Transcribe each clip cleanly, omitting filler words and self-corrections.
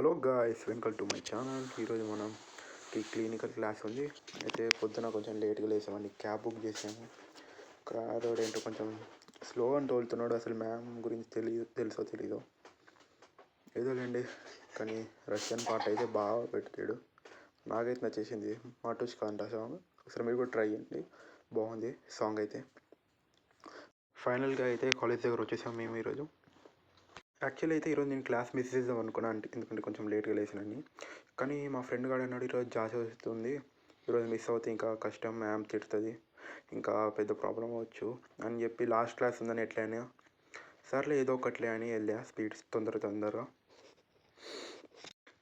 Hello guys, welcome to my channel. ఈరోజు clinical class ఉంది. అయితే పొద్దున కొంచెం లేట్గా లేసామండి. క్యాబ్ బుక్ చేసాము. కారు ఏంటో కొంచెం స్లో అని తోలుతున్నాడు. అసలు మ్యామ్ గురించి తెలుసో తెలీదో ఏదోలేండి. కానీ రష్యన్ పాట అయితే బాగా పెడతాడు. నాకైతే నచ్చేసింది. మాటూష్కా అంట సాంగ్. ఒకసారి మీరు కూడా ట్రై చేయండి, బాగుంది సాంగ్ అయితే. ఫైనల్గా అయితే కాలేజ్ దగ్గర వచ్చేసాము మేము ఈరోజు. యాక్చువల్లీ అయితే ఈరోజు నేను క్లాస్ మిస్ చేద్దాం అనుకున్నాను, ఎందుకంటే కొంచెం లేట్గా లేచినని. కానీ మా ఫ్రెండ్ గాడు అన్నాడు, ఈరోజు జాస్ వస్తుంది, ఈరోజు మిస్ అవుతే ఇంకా కష్టం, మ్యామ్ తిడుతుంది, ఇంకా పెద్ద ప్రాబ్లం అవ్వచ్చు అని చెప్పి లాస్ట్ క్లాస్ ఉందని ఎట్లయినా సర్లే ఏదో ఒకట్లే అని వెళ్ళా స్పీడ్స్ తొందరగా.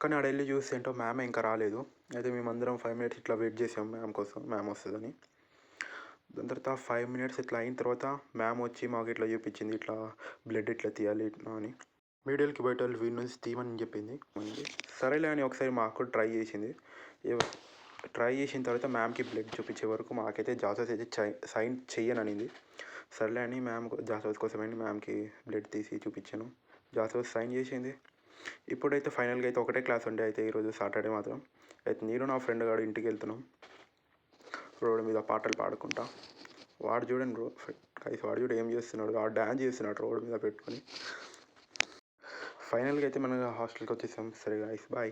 కానీ ఆడ వెళ్ళి చూస్తే ఏంటో మ్యామ్ ఇంకా రాలేదు. అయితే మేమందరం 5 minutes ఇట్లా వెయిట్ చేసాం మ్యామ్ కోసం, మ్యామ్ వస్తుందని. దాని తర్వాత 5 minutes ఇట్లా అయిన తర్వాత మ్యామ్ వచ్చి మాకు ఇట్లా చూపించింది, ఇట్లా బ్లడ్ ఇట్లా తీయాలి ఇట్లా అని. మీడియల్కి బయట వీడి నుంచి తీయమని చెప్పింది. సరేలే అని ఒకసారి మాకు కూడా ట్రై చేసింది. ట్రై చేసిన తర్వాత మ్యామ్కి బ్లడ్ చూపించే వరకు మాకైతే జాసస్ అయితే సైన్ చెయ్యననింది. సర్లే అని మ్యామ్ జాసస్ కోసమని మ్యామ్కి బ్లడ్ తీసి చూపించాను. జాసస్ సైన్ చేసింది. ఇప్పుడైతే ఫైనల్గా అయితే ఒకటే క్లాస్ ఉండే అయితే ఈరోజు సాటర్డే మాత్రం. అయితే నేను నా ఫ్రెండ్ గారు ఇంటికి వెళ్తున్నాం. రోడ్డు మీద పాటలు పాడుకుంటా. వాడు చూడండి వాడు చూడు ఏం చేస్తున్నాడు, వాడు డ్యాన్స్ చేస్తున్నాడు రోడ్డు మీద పెట్టుకొని. ఫైనల్గా అయితే మన హాస్టల్కి వచ్చేసాం. సరే గాయ్స్, బాయ్.